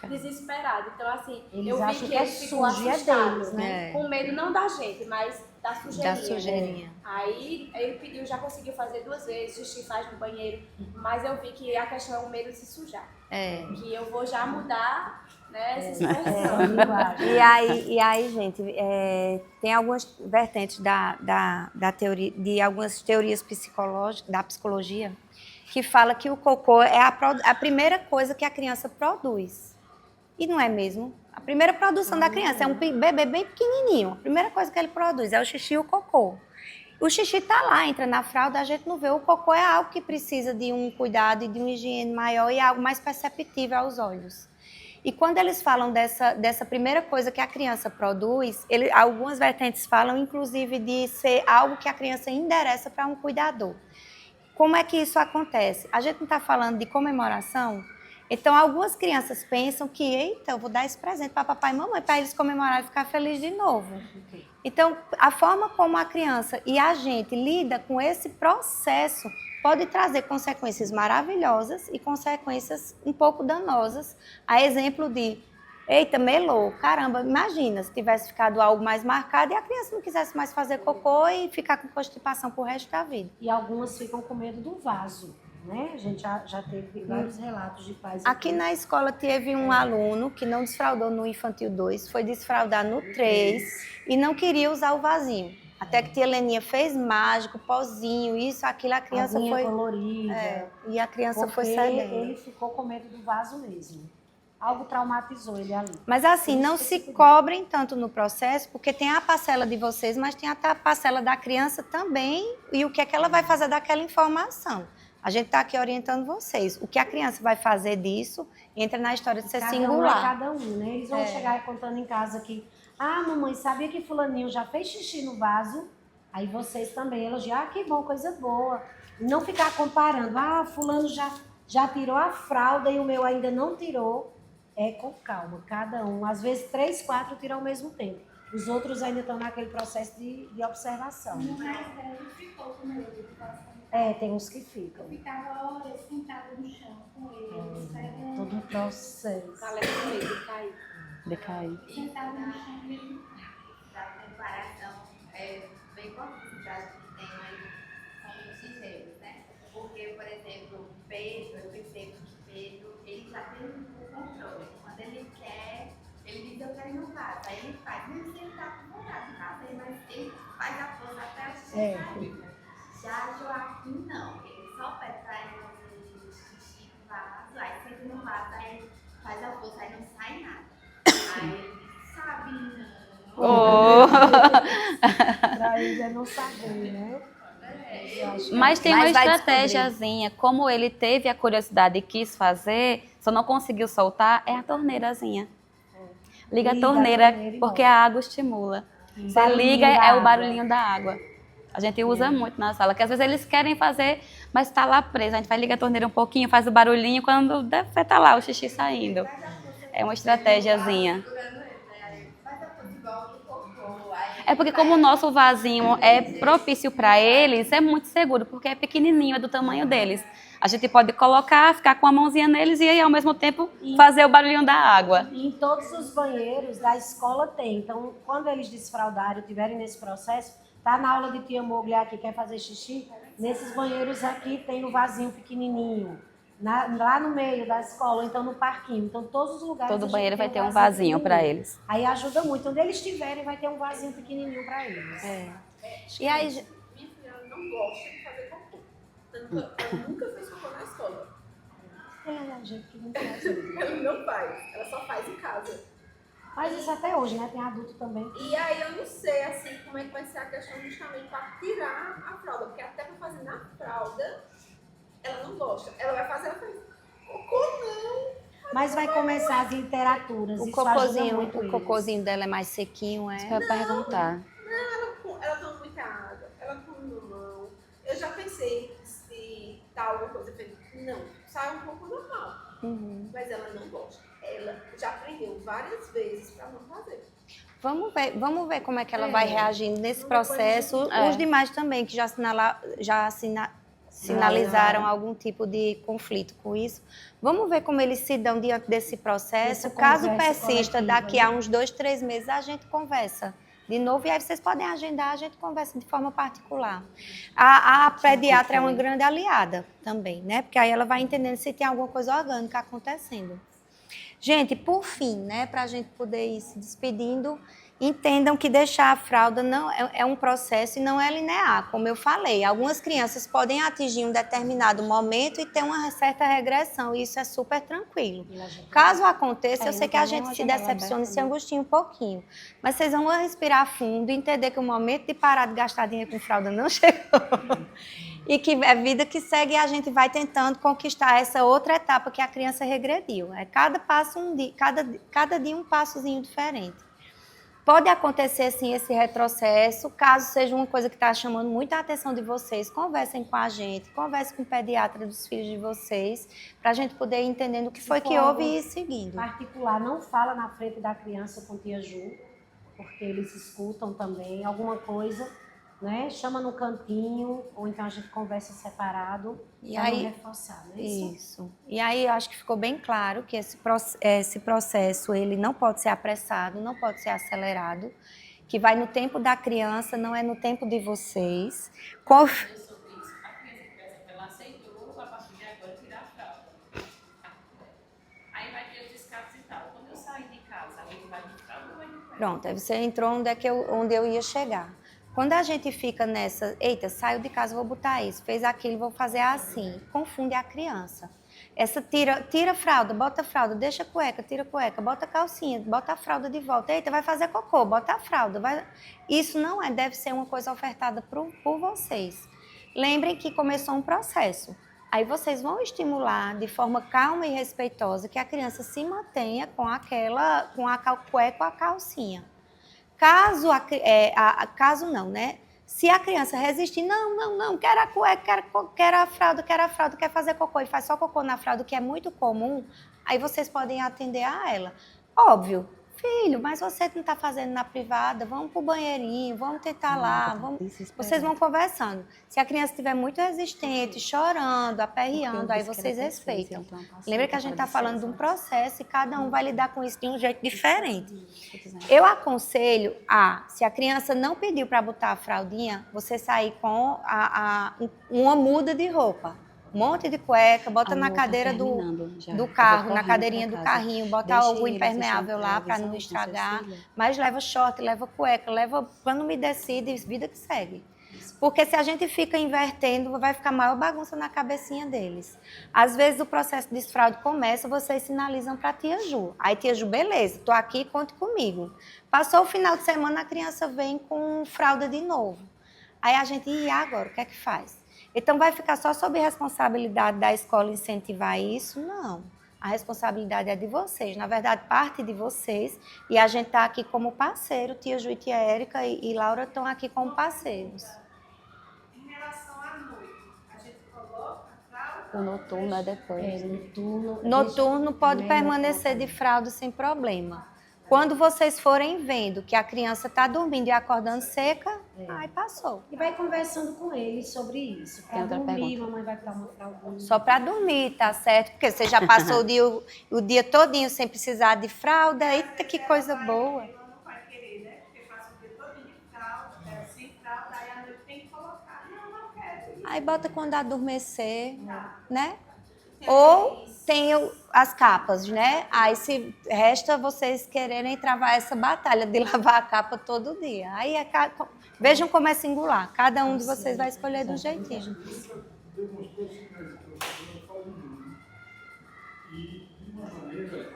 desesperado. Então, assim, eles eu vi acham que ele ficou assustado, deles, né? Com medo não da gente, mas da sujeirinha. Da sujeirinha. Aí ele pediu, já conseguiu fazer 2 vezes, xixi faz no banheiro, mas eu vi que a questão é o medo de se sujar. Que eu vou já mudar, né, essa expressão. E aí, gente, tem algumas vertentes da teoria, de algumas teorias psicológicas, da psicologia, que fala que o cocô é a primeira coisa que a criança produz. E não é mesmo? A primeira produção da criança é um bebê bem pequenininho. A primeira coisa que ele produz é o xixi e o cocô. O xixi está lá, entra na fralda, a gente não vê. O cocô é algo que precisa de um cuidado e de uma higiene maior e é algo mais perceptível aos olhos. E quando eles falam dessa primeira coisa que a criança produz, algumas vertentes falam, inclusive, de ser algo que a criança endereça para um cuidador. Como é que isso acontece? A gente não está falando de comemoração? Então, algumas crianças pensam que, eita, eu vou dar esse presente para papai e mamãe, para eles comemorarem e ficar felizes de novo. Então, a forma como a criança e a gente lida com esse processo pode trazer consequências maravilhosas e consequências um pouco danosas. A exemplo de, eita, melou, caramba, imagina se tivesse ficado algo mais marcado e a criança não quisesse mais fazer cocô e ficar com constipação pro resto da vida. E algumas ficam com medo do vaso, né? A gente já teve vários relatos de pais. Aqui na escola teve um aluno que não desfraudou no Infantil 2, foi desfraudar no 3 e não queria usar o vasinho. Até que tia Leninha fez mágico, pozinho, isso, aquilo, a criança Aguinha foi... colorida. E a criança foi Porque cedendo. ele ficou com medo do vaso mesmo. Algo traumatizou ele ali. Mas assim, não se cobrem tanto no processo, porque tem a parcela de vocês, mas tem a parcela da criança também e o que é que ela vai fazer daquela informação. A gente está aqui orientando vocês. O que a criança vai fazer disso entra na história de ser singular. Cada um, né? Eles vão chegar contando em casa que, mamãe, sabia que fulaninho já fez xixi no vaso? Aí vocês também elogiam, que bom, coisa boa. E não ficar comparando, fulano já tirou a fralda e o meu ainda não tirou. É com calma, cada um. Às vezes 3, 4 tiram ao mesmo tempo. Os outros ainda estão naquele processo de observação. O mais velho ficou com medo de passar. Tem uns que ficam. Eu ficava horas sentada no chão com ele, esperando. Todo um processo. Ela é com medo de cair. Decair. Sentada no chão e ele... Da preparação bem complicada que tem aí são os gêmeos, né? Porque, por exemplo, o Pedro, eu percebo que Pedro, ele já tem o controle. Quando ele quer, ele diz, eu quero ir no vaso. Aí ele faz, mesmo se ele tá com vontade de fazer, mas ele faz a força até o xixi sair. Já Joaquim não, ele só pede pra ele fazer xixi no vaso, aí senta no vaso, aí faz a força, aí não sai nada. Aí ele diz, sabe não. Pra ele é não saber, né? Mas tem uma Mas vai estratégiazinha, como ele teve a curiosidade e quis fazer, só não conseguiu soltar, é a torneirazinha. Liga a torneira, porque a água estimula. Você liga, é o barulhinho da água. A gente usa muito na sala, que às vezes eles querem fazer, mas está lá preso. A gente vai ligar a torneira um pouquinho, faz o barulhinho, quando deve estar lá o xixi saindo. É uma estratégiazinha. É porque como o nosso vasinho é propício para eles, é muito seguro, porque é pequenininho, é do tamanho deles. A gente pode colocar, ficar com a mãozinha neles e aí, ao mesmo tempo, fazer o barulhinho da água. E em todos os banheiros da escola tem. Então, quando eles desfraudarem, estiverem nesse processo, tá na aula de tia Moglia que quer fazer xixi, nesses banheiros aqui tem o vasinho pequenininho. Lá no meio da escola, ou então no parquinho. Então, todos os lugares... Todo banheiro vai ter um vasinho para eles. Aí ajuda muito. Onde eles estiverem, vai ter um vasinho pequenininho para eles. E aí... Minha filha não gosta de fazer cocô. Tanto ela nunca fez cocô na escola. A gente que não faz mesmo. Ela não faz, ela só faz em casa. Mas isso até hoje, né? Tem adulto também. E aí eu não sei, assim, como é que vai ser a questão justamente para tirar a fralda. Porque até para fazer na fralda, ela não gosta. Ela vai fazer, ela faz cocô não. Mas vai começar as literaturas. O isso ajuda muito o cocôzinho dela é mais sequinho, Isso que eu ia perguntar. Ela toma muita água, ela come normal. Eu já pensei se tá alguma coisa, eu falei, não, sai um pouco normal. Mas ela não gosta. Ela já aprendeu várias vezes para não fazer. Vamos ver como é que ela vai reagindo nesse processo. Os demais também, que já sinalizaram algum tipo de conflito com isso. Vamos ver como eles se dão diante desse processo. Caso persista, daqui a uns 2, 3 meses, a gente conversa de novo. E aí vocês podem agendar, a gente conversa de forma particular. A pediatra é uma grande aliada também, né? Porque aí ela vai entendendo se tem alguma coisa orgânica acontecendo. Gente, por fim, né, para a gente poder ir se despedindo, entendam que deixar a fralda não é um processo e não é linear, como eu falei. Algumas crianças podem atingir um determinado momento e ter uma certa regressão, e isso é super tranquilo. Caso aconteça, eu sei que a gente se decepciona e se angustia um pouquinho, mas vocês vão respirar fundo e entender que o momento de parar de gastar dinheiro com fralda não chegou. E que é vida que segue e a gente vai tentando conquistar essa outra etapa que a criança regrediu. É cada passo um dia, cada dia um passozinho diferente. Pode acontecer, sim, esse retrocesso, caso seja uma coisa que está chamando muita atenção de vocês, conversem com a gente, conversem com o pediatra dos filhos de vocês, para a gente poder ir entendendo o que foi que houve e ir seguindo. Particular, não fala na frente da criança com tia Ju, porque eles escutam também alguma coisa, né? Chama no cantinho, ou então a gente conversa separado, para não reforçar, não é isso? Isso. E aí eu acho que ficou bem claro que esse processo ele não pode ser apressado, não pode ser acelerado, que vai no tempo da criança, não é no tempo de vocês. Ela aceitou, a partir de agora, tirar a fralda. Aí vai ter os descartes e tal. Quando eu sair de casa, a gente vai de fralda ou vai de fralda? Pronto, aí você entrou onde eu ia chegar. Quando a gente fica nessa, eita, saio de casa, vou botar isso, fez aquilo, vou fazer assim, confunde a criança. Essa tira a fralda, bota a fralda, deixa a cueca, tira a cueca, bota a calcinha, bota a fralda de volta. Eita, vai fazer cocô, bota a fralda. Isso não deve ser uma coisa ofertada por vocês. Lembrem que começou um processo. Aí vocês vão estimular de forma calma e respeitosa que a criança se mantenha com a cueca ou a calcinha. Caso não, né? Se a criança resistir, não, quero a cueca, quero a fralda, quer fazer cocô e faz só cocô na fralda, que é muito comum, aí vocês podem atender a ela. Óbvio, filho, mas você não está fazendo na privada, vamos pro banheirinho, vamos tentar lá, vocês vão conversando. Se a criança estiver muito resistente, chorando, aperreando, aí vocês respeitam. Lembra que a gente está falando de um processo e cada um vai lidar com isso de um jeito diferente. Eu aconselho se a criança não pediu para botar a fraldinha, você sair com uma muda de roupa. Um monte de cueca, bota na cadeira do carro, na cadeirinha do carrinho, bota algo impermeável lá para não estragar, mas leva short, leva cueca, leva pano umedecido e vida que segue. Porque se a gente fica invertendo, vai ficar maior bagunça na cabecinha deles. Às vezes o processo de desfraude começa, vocês sinalizam para a tia Ju. Aí tia Ju, beleza, estou aqui, conte comigo. Passou o final de semana, a criança vem com fralda de novo. Aí a gente, e agora, o que é que faz? Então, vai ficar só sob responsabilidade da escola incentivar isso? Não. A responsabilidade é de vocês. Na verdade, parte de vocês. E a gente está aqui como parceiro. Tia Ju e tia Érica e Laura estão aqui como parceiros. Em relação à noite, a gente coloca a fralda? O noturno é depois. Noturno pode permanecer de fralda sem problema. Quando vocês forem vendo que a criança está dormindo e acordando seca, aí passou. E vai conversando com ele sobre isso. Para dormir, mamãe vai dar uma fraldinha. Só para dormir, tá certo? Porque você já passou o dia todinho sem precisar de fralda. Eita, que coisa boa. Ela não vai querer, né? Porque passa o dia todinho de fralda, sem fralda, aí à noite tem que colocar. Não quero. Aí bota quando adormecer, né? Ou tem as capas, né? Aí se resta vocês quererem travar essa batalha de lavar a capa todo dia. Aí vejam como é singular. Cada um de vocês vai escolher do jeitinho. E de uma maneira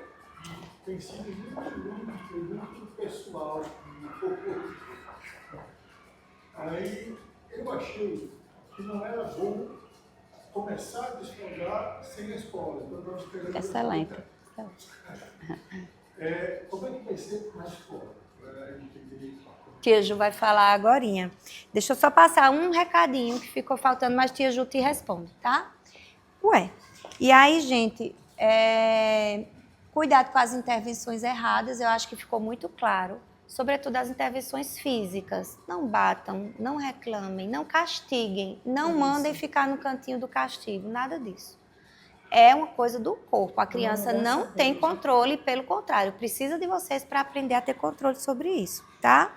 tem sido muito pessoal, um pouco. Aí eu achei que não era bom começar a desfraldar sem a escola. Então, excelente. Como é que vai ser na escola? Tia Ju vai falar agorinha. Deixa eu só passar um recadinho que ficou faltando, mas Tia Ju te responde, tá? E aí, gente, cuidado com as intervenções erradas, eu acho que ficou muito claro. Sobretudo as intervenções físicas. Não batam, não reclamem, não castiguem, não mandem ficar no cantinho do castigo, nada disso. É uma coisa do corpo. A criança não tem controle, pelo contrário, precisa de vocês para aprender a ter controle sobre isso, tá?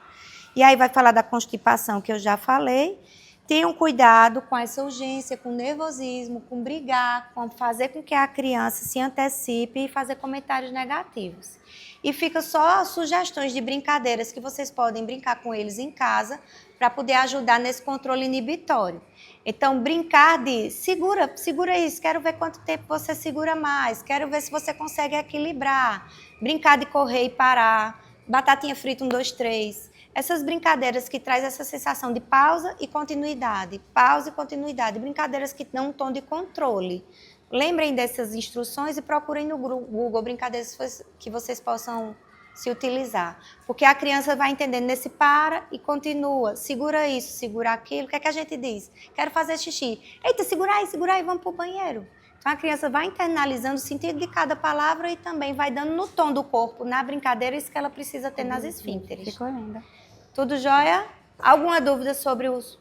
E aí vai falar da constipação, que eu já falei. Tenham cuidado com essa urgência, com nervosismo, com brigar, com fazer com que a criança se antecipe e fazer comentários negativos. e fica só sugestões de brincadeiras que vocês podem brincar com eles em casa para poder ajudar nesse controle inibitório. Então, brincar de segura isso, quero ver quanto tempo você segura mais, quero ver se você consegue equilibrar. Brincar de correr e parar, batatinha frita 1, 2, 3. Essas brincadeiras que trazem essa sensação de pausa e continuidade, brincadeiras que dão um tom de controle. Lembrem dessas instruções e procurem no Google brincadeiras que vocês possam se utilizar. Porque a criança vai entendendo nesse para e continua. Segura isso, segura aquilo. O que é que a gente diz? Quero fazer xixi. Eita, segura aí, vamos para o banheiro. Então a criança vai internalizando o sentido de cada palavra e também vai dando no tom do corpo, na brincadeira, isso que ela precisa ter nas esfínteres. Ficou linda. Tudo jóia? Alguma dúvida sobre os...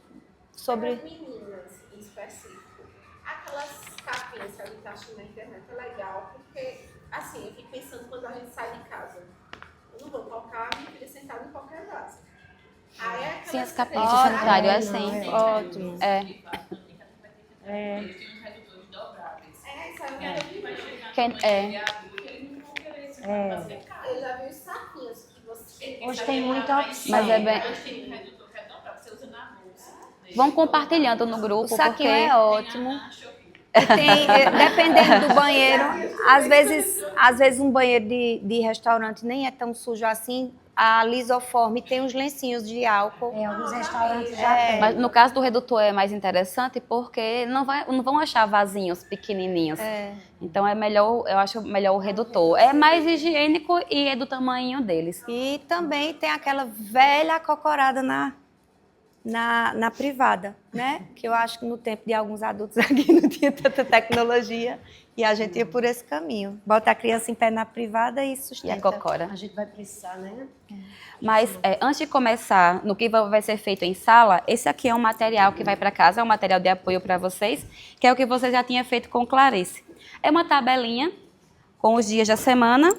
As meninas, em específico, aquelas capinhas que a gente acha na internet é legal, porque, assim, eu fico pensando quando a gente sai de casa, eu não vou colocar a minha filha sentada em qualquer vaso. Aí é Sim, as aquelas capinhas de três, sanitário, aí- assim. Ótimo. Isso aí eu quero ver. Eu já vi os saquinhos que você... Hoje tem muita opção. Mas é bem... Vão compartilhando no grupo, O saquinho porque... é ótimo. E tem, dependendo do banheiro, às vezes um banheiro de restaurante nem é tão sujo assim. A Lisoforme tem uns lencinhos de álcool. Alguns restaurantes já têm. Mas no caso do redutor é mais interessante porque não vão achar vasinhos pequenininhos. Então é melhor, eu acho melhor o redutor. É mais higiênico e é do tamanho deles. E também tem aquela velha acocorada na privada, né? Que eu acho que no tempo de alguns adultos aqui não tinha tanta tecnologia e a gente ia por esse caminho. Bota a criança em pé na privada e sustenta. E a cocora. A gente vai precisar, né? Mas antes de começar no que vai ser feito em sala, esse aqui é um material que vai para casa, é um material de apoio para vocês, que é o que você já tinha feito com Clarice. É uma tabelinha com os dias da semana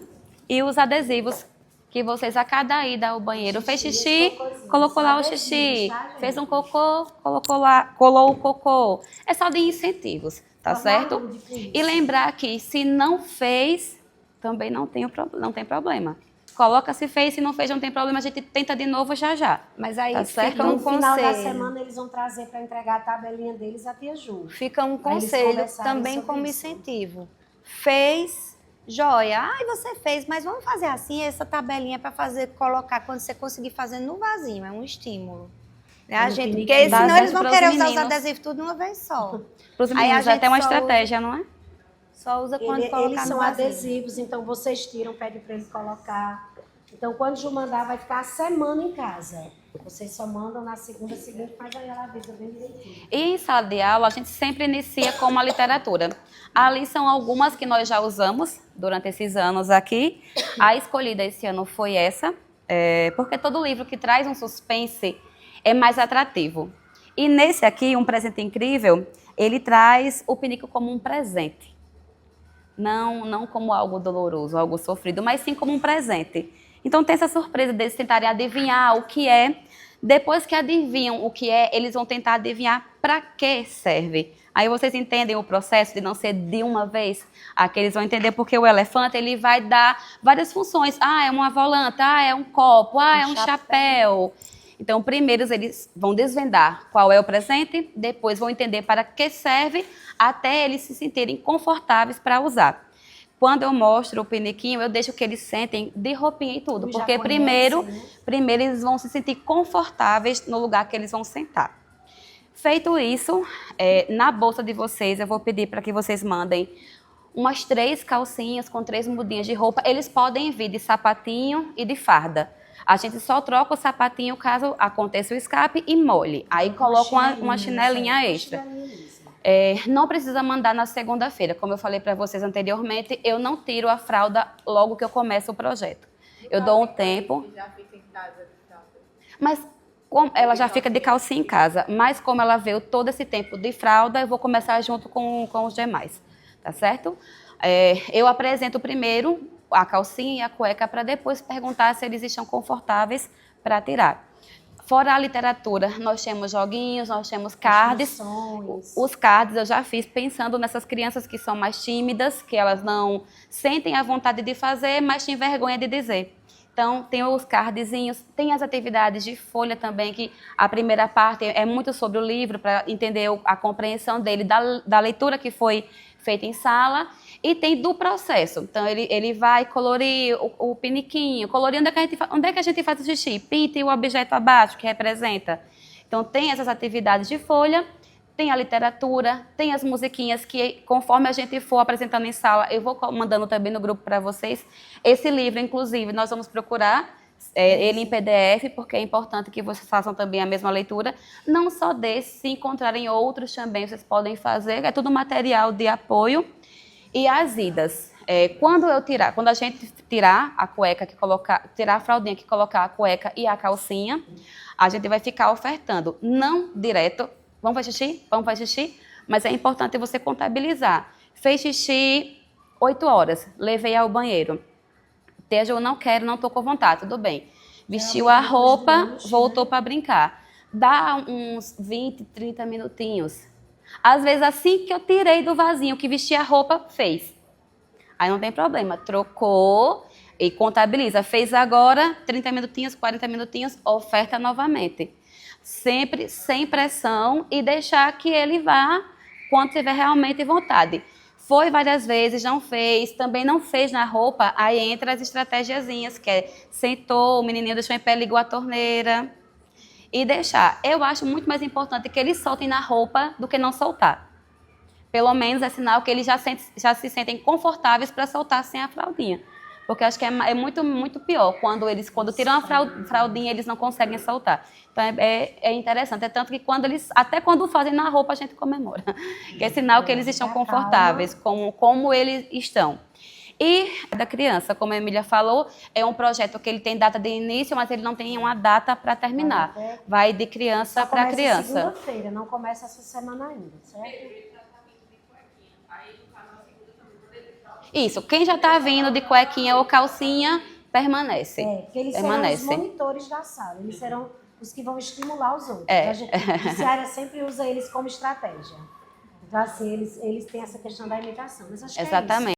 e os adesivos que vocês, a cada ida ao banheiro, fez xixi, colocou lá o xixi, fez um cocô, colou o cocô. É só de incentivos, tá certo? E lembrar que se não fez, também não tem problema. Coloca se fez, se não fez, não tem problema, a gente tenta de novo já. Mas aí Tá certo? fica um No final da conselho. semana eles vão trazer para entregar a tabelinha deles a tia Ju. Fica um Pra eles conselho conversarem também sobre como isso. incentivo. Fez, joia. Ai, você fez, mas vamos fazer assim, essa tabelinha para colocar quando você conseguir fazer no vasinho, é um estímulo. Né? A No gente, piniquinho. porque senão eles vão Pros querer usar os meninos. adesivos tudo de uma vez só. Para os Aí a meninos é gente até uma só estratégia, não é? Só usa quando colocar Eles no são vasinho. adesivos, então vocês tiram, pedem para ele colocar. Então, quando Ju mandar, vai ficar a semana em casa. Vocês só mandam na segunda seguinte, mas aí ela avisa bem direitinho. E em sala de aula, a gente sempre inicia com uma literatura. Ali são algumas que nós já usamos durante esses anos aqui. A escolhida esse ano foi essa, porque todo livro que traz um suspense é mais atrativo. E nesse aqui, Um Presente Incrível, ele traz o pinico como um presente. Não como algo doloroso, algo sofrido, mas sim como um presente. Então tem essa surpresa deles tentarem adivinhar o que é. Depois que adivinham o que é, eles vão tentar adivinhar para que serve. Aí vocês entendem o processo de não ser de uma vez? Aqui eles vão entender porque o elefante ele vai dar várias funções. Ah, é uma volanta, ah, é um copo, ah, é um chapéu. Então, primeiro eles vão desvendar qual é o presente, depois vão entender para que serve, até eles se sentirem confortáveis para usar. Quando eu mostro o piniquinho, eu deixo que eles sentem de roupinha e tudo, Já porque conhece, né? primeiro eles vão se sentir confortáveis no lugar que eles vão sentar. Feito isso, na bolsa de vocês, eu vou pedir para que vocês mandem umas 3 calcinhas com 3 mudinhas de roupa. Eles podem vir de sapatinho e de farda. A gente só troca o sapatinho caso aconteça o escape e molhe. Aí coloca uma chinelinha extra. Não precisa mandar na segunda-feira. Como eu falei para vocês anteriormente, eu não tiro a fralda logo que eu começo o projeto. Eu dou um tempo. Já fica em casa, então. Mas ela já fica de calcinha em casa. Mas como ela veio todo esse tempo de fralda, eu vou começar junto com os demais. Tá certo? Eu apresento primeiro a calcinha e a cueca para depois perguntar se eles estão confortáveis para tirar. Fora a literatura, nós temos joguinhos, nós temos cards. Os cards eu já fiz pensando nessas crianças que são mais tímidas, que elas não sentem a vontade de fazer, mas têm vergonha de dizer. Então, tem os cardzinhos, tem as atividades de folha também, que a primeira parte é muito sobre o livro, para entender a compreensão dele, da leitura que foi feita em sala. E tem do processo. Então, ele vai colorir o piniquinho, colorir onde é que a gente faz o xixi. Pinte o objeto abaixo, que representa. Então, tem essas atividades de folha, tem a literatura, tem as musiquinhas que, conforme a gente for apresentando em sala, eu vou mandando também no grupo para vocês. Esse livro, inclusive, nós vamos procurar ele em PDF, porque é importante que vocês façam também a mesma leitura. Não só desse, se encontrarem outros também, vocês podem fazer. É tudo material de apoio. E as idas. Quando a gente tirar a cueca, tirar a fraldinha, que colocar a cueca e a calcinha, a gente vai ficar ofertando. Não direto, vamos fazer xixi? Vamos fazer xixi? Mas é importante você contabilizar. Fez xixi 8 horas, levei ao banheiro. Eu não quero, não estou com vontade, tudo bem. Vestiu a roupa, voltou para brincar. Dá uns 20, 30 minutinhos. Às vezes, assim que eu tirei do vasinho, que vesti a roupa, fez. Aí não tem problema. Trocou e contabiliza. Fez agora, 30 minutinhos, 40 minutinhos, oferta novamente. Sempre sem pressão e deixar que ele vá quando tiver realmente vontade. Foi várias vezes, não fez, também não fez na roupa, aí entra as estratégiazinhas, que é sentou, o menininho deixou em pé, ligou a torneira. E deixar. Eu acho muito mais importante que eles soltem na roupa do que não soltar. Pelo menos é sinal que eles já se sentem confortáveis para soltar sem a fraldinha. Porque eu acho que é muito, muito pior quando tiram a fraldinha, eles não conseguem soltar. Então é interessante. É tanto que até quando fazem na roupa, a gente comemora. Que é sinal que eles estão confortáveis com como eles estão. E da criança, como a Emília falou, é um projeto que ele tem data de início, mas ele não tem uma data para terminar. Vai de criança para criança. Segunda-feira, não começa essa semana ainda, certo? Isso, quem já está vindo de cuequinha ou calcinha, permanece. Porque eles serão os monitores da sala, eles serão os que vão estimular os outros. A Ciara sempre usa eles como estratégia. Então, assim, eles têm essa questão da imitação. Mas acho que exatamente.